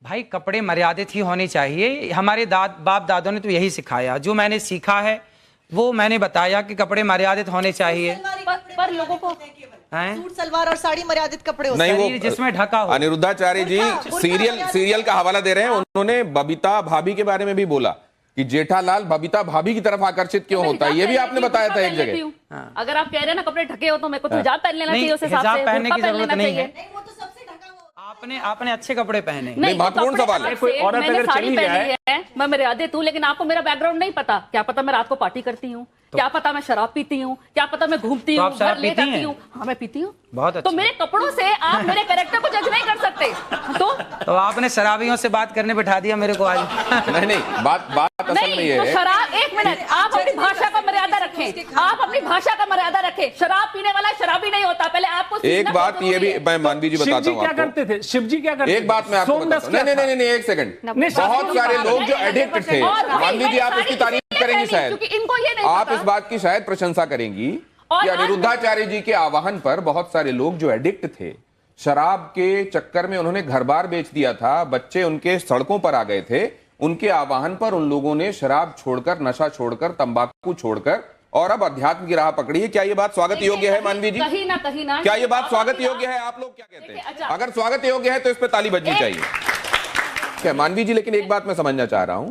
भाई कपड़े मर्यादित ही होने चाहिए। हमारे बाप दादों ने तो यही सिखाया। जो मैंने सीखा है वो मैंने बताया कि कपड़े मर्यादित होने चाहिए। पर लोगों को सूट सलवार और साड़ी मर्यादित कपड़े होते हैं। नहीं, वो जिसमें ढका हो। अनिरुद्धाचार्य जी सीरियल का हवाला दे रहे हैं। उन्होंने बबीता भाभी के बारे में भी बोला कि जेठालाल बबीता भाभी की तरफ आकर्षित क्यों होता है, ये भी आपने बताया था एक जगह। अगर आप कह रहे हैं ना कपड़े ढके हो तो मेरे को तो हिजाब पहन लेना चाहिए, उस हिसाब से हिजाब पहनने की जरूरत नहीं है। वो तो सबसे ढका हो। आपने अच्छे कपड़े पहने। नहीं, महत्वपूर्ण सवाल है। कोई औरत मैंने अगर साड़ी चली पहनी जाए, है, मैं मर्यादित हूँ, लेकिन आपको मेरा बैकग्राउंड नहीं पता। क्या पता मैं रात को पार्टी करती हूँ, क्या पता मैं शराब पीती हूँ, क्या पता मैं घूमती हूँ, घर ले जाती हूँ। हाँ, मैं पीती हूँ। बहुत अच्छा। तो मेरे कपड़ों से आप मेरे कैरेक्टर को जज नहीं कर सकते। तो आपने शराबियों से बात करने बिठा दिया मेरे को आज। नहीं, बात असल में ये तो है। शराब, एक मिनट, आप अपनी भाषा का मर्यादा रखें। आप अपनी भाषा का मर्यादा रखें। शराब पीने वाला शराबी नहीं होता। पहले आपको एक बात ये भी मैं मानवी जी बताता हूँ क्या करते थे शिव जी, क्या करते थे? एक बात मैं आपको बताता हूँ। नहीं, एक सेकंड। बहुत सारे लोग जो एडिक्ट थे, मानवी जी आप इसकी तारीफ करेंगी शायद, इनको ये नहीं आप इस बात की शायद प्रशंसा करेंगी कि अनिरुद्धाचार्य जी के आह्वान पर बहुत सारे लोग जो एडिक्ट थे, शराब के चक्कर में उन्होंने घर बार बेच दिया था, बच्चे उनके सड़कों पर आ गए थे, उनके आह्वान पर उन लोगों ने शराब छोड़कर, नशा छोड़कर, तंबाकू छोड़कर और अब अध्यात्म की राह पकड़ी है। क्या ये बात स्वागत योग्य है मानवी जी? कहीं ना क्या ये बात स्वागत योग्य है? आप लोग क्या कहते हैं? अगर स्वागत योग्य है तो इस पर ताली बजनी चाहिए। क्या मानवी जी, लेकिन एक बात मैं समझना चाह रहा हूं,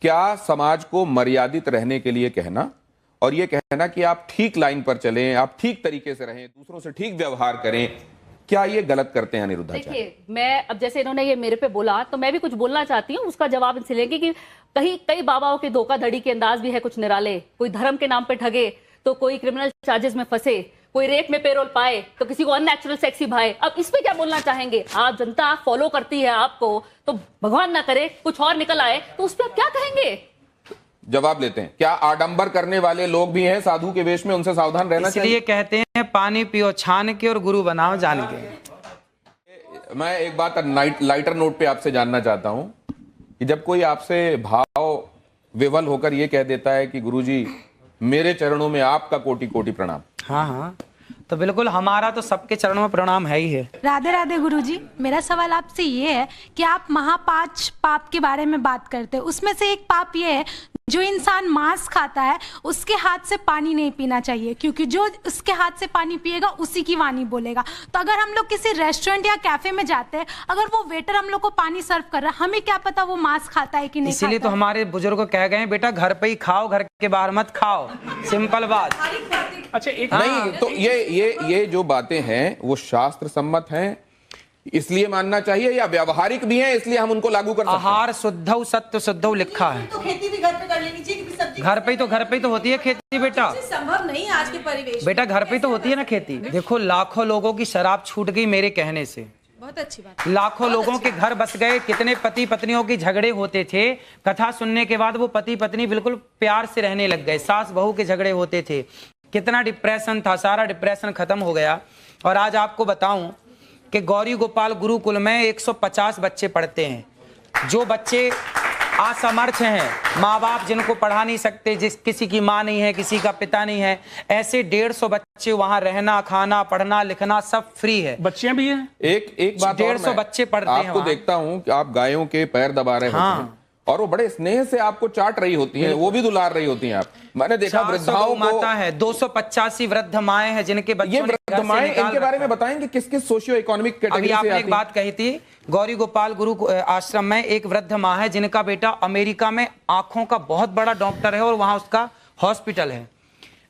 क्या समाज को मर्यादित रहने के लिए कहना और ये कहना कि आप ठीक लाइन पर चलें, आप ठीक तरीके से रहें, दूसरों से ठीक व्यवहार करें, क्या ये गलत करते हैं अनिरुद्धाचार्य? देखिए, मैं अब जैसे इन्होंने ये मेरे पे बोला तो मैं भी कुछ बोलना चाहती हूँ, उसका जवाब इनसे लेंगे कि कई बाबाओं के धोखाधड़ी के अंदाज भी है कुछ निराले। कोई धर्म के नाम पे ठगे तो कोई क्रिमिनल चार्जेस में फंसे, कोई रेप में पेरोल पाए तो किसी को अननेचुरल सेक्सी भाए। अब इस पे क्या बोलना चाहेंगे? आप जनता फॉलो करती है आपको, तो भगवान ना करे कुछ और निकल आए तो उस पर आप क्या कहेंगे? जवाब लेते हैं। क्या आडंबर करने वाले लोग भी हैं साधु के वेश में, उनसे सावधान रहना चाहिए? इसलिए कहते हैं पानी पियो छान के और गुरु बनाओ जान के। मैं एक बात लाइटर नोट पे आपसे जानना चाहता हूं कि जब कोई आपसे भाव विवल होकर ये कह देता है कि गुरुजी मेरे चरणों में आपका कोटि कोटि प्रणाम। हाँ, तो बिल्कुल हमारा तो सबके चरणों में प्रणाम है ही है। राधे राधे गुरुजी, मेरा सवाल आपसे ये है कि आप महापांच पाप के बारे में बात करते हैं, उसमें से एक पाप ये है जो इंसान मांस खाता है उसके हाथ से पानी नहीं पीना चाहिए, क्योंकि जो उसके हाथ से पानी पिएगा उसी की वाणी बोलेगा। तो अगर हम लोग किसी रेस्टोरेंट या कैफे में जाते हैं, अगर वो वेटर हम लोग को पानी सर्व कर रहा है, हमें क्या पता वो मांस खाता है कि नहीं। इसीलिए तो हमारे बुजुर्ग कह गए बेटा घर पे ही खाओ, घर के बाहर मत खाओ। सिंपल बात। अच्छा, एक नहीं, तो ये जो बातें हैं वो शास्त्र सम्मत हैं इसलिए मानना चाहिए या व्यावहारिक भी हैं इसलिए हम उनको लागू कर सकते हैं? आहार शुद्धौ सत्य शुद्धौ लिखा है। तो खेती भी घर पे कर लेनी चाहिए, क्योंकि सब्जी घर पे ही तो होती है खेती बेटा। संभव नहीं आज के परिवेश बेटा घर पे तो होती है ना खेती। देखो लाखों लोगों की शराब छूट गई मेरे कहने से। बहुत अच्छी बात। लाखों लोगों के घर बस गए। कितने पति पत्नियों के झगड़े होते थे, कथा सुनने के बाद वो पति पत्नी बिल्कुल प्यार से रहने लग गए। सास बहू के झगड़े होते थे, कितना डिप्रेशन था, सारा डिप्रेशन खत्म हो गया। और आज आपको बताऊं कि गौरी गोपाल गुरुकुल में 150 बच्चे पढ़ते हैं। जो बच्चे असमर्थ हैं, माँ बाप जिनको पढ़ा नहीं सकते, किसी की माँ नहीं है, किसी का पिता नहीं है, ऐसे 150 बच्चे वहाँ रहना, खाना, पढ़ना, लिखना सब फ्री है। बच्चियां भी हैं। एक बात 150 बच्चे पढ़ते हैं। आपको देखता हूँ कि आप गायों के पैर दबा रहे होते हैं और वो बड़े स्नेह से आपको चाट रही होती हैं, वो भी दुलार रही होती हैं। आप मैंने देखा वृद्धाओं को माता है, 285 वृद्ध माएं हैं जिनके बच्चे, ये वृद्ध माएं, इनके बारे में बताएंगे किस किस सोशियो इकोनॉमिक कैटेगरी से आती हैं? आपने एक बात कही थी, गौरी गोपाल गुरु आश्रम में एक वृद्ध माँ है जिनका बेटा अमेरिका में आंखों का बहुत बड़ा डॉक्टर है और वहां उसका हॉस्पिटल है।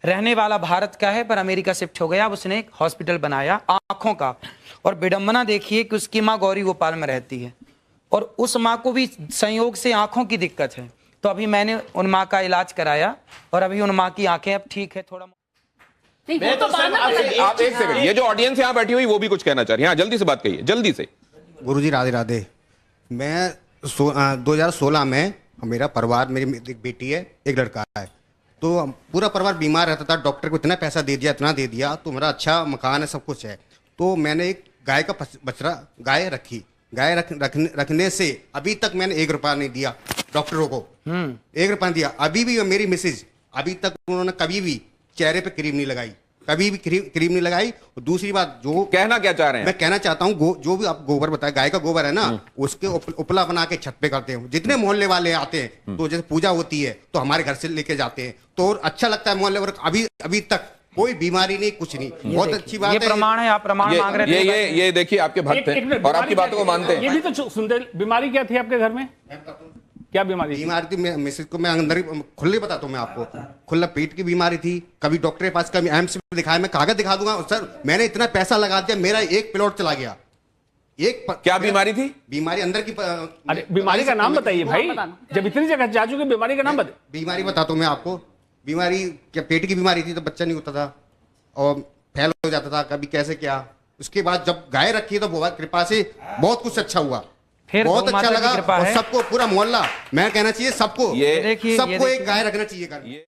रहने वाला भारत का है पर अमेरिका शिफ्ट हो गया। उसने एक हॉस्पिटल बनाया आंखों का, और विडंबना देखिए कि उसकी माँ गौरी गोपाल में रहती है और उस माँ को भी संयोग से आंखों की दिक्कत है। तो अभी मैंने उन माँ का इलाज कराया और अभी उन माँ की आंखें अब ठीक है थोड़ा। नहीं, तो आप एक सेकंड, ये जो ऑडियंस यहाँ बैठी हुई वो भी कुछ कहना चाह रही है। हाँ, जल्दी से बात कहिए, जल्दी से। गुरुजी राधे राधे। मैं 2016 में मेरा परिवार, मेरी एक बेटी है, एक लड़का है, तो पूरा परिवार बीमार रहता था। डॉक्टर को इतना पैसा दे दिया, इतना दे दिया, तो मेरा अच्छा मकान है, सब कुछ है। तो मैंने एक गाय का बछड़ा गाय रखी। गाय रखने से अभी तक मैंने 1 रुपया नहीं दिया डॉक्टरों को। 1 रुपया दिया। अभी भी मेरी मिसेज, अभी तक उन्होंने कभी भी चेहरे पे क्रीम नहीं लगाई, कभी भी क्रीम नहीं लगाई। और दूसरी बात जो कहना क्या चाह रहे हैं? मैं कहना चाहता हूँ, जो भी आप गोबर बताया, गाय का गोबर है ना, उसके उपला बना के छत पे करते हैं। जितने मोहल्ले वाले आते हैं तो जैसे पूजा होती है तो हमारे घर से लेके जाते हैं, तो और अच्छा लगता है मोहल्ले वर्ग। अभी तक कोई बीमारी नहीं, कुछ नहीं, बहुत अच्छी बात ये है। प्रमाण है, आप प्रमाण मांग रहे थे। ये देखिए आपके भक्त एक मिनट, हैं और आपकी बीमारी बातों को क्या थी? मानते हैं। ये भी तो सुनते, बीमारी क्या थी आपके घर में? क्या बीमारी थी? बीमारी थी मिसेज को, मैं अंदर ही खुले बताता हूँ मैं आपको, खुला पेट की बीमारी थी। कभी डॉक्टर के पास, कभी एम्स में दिखाया, मैं कागज दिखा दूंगा सर, मैंने इतना पैसा लगा दिया, मेरा एक प्लॉट चला गया। क्या बीमारी थी? बीमारी अंदर की अरे बीमारी का नाम बताइए भाई, जब इतनी जगह जा चुके, बीमारी का नाम बताइए। बीमारी बताता हूँ मैं आपको। बीमारी क्या, पेट की बीमारी थी, तो बच्चा नहीं होता था और फैल हो जाता था, कभी कैसे क्या। उसके बाद जब गाय रखी तो बहुत कृपा से बहुत कुछ अच्छा हुआ, फिर बहुत गौ अच्छा माता की लगा। कृपा और है। सबको, पूरा मोहल्ला, मैं कहना चाहिए सबको, ये देखिए, सबको ये एक गाय रखना चाहिए घर में।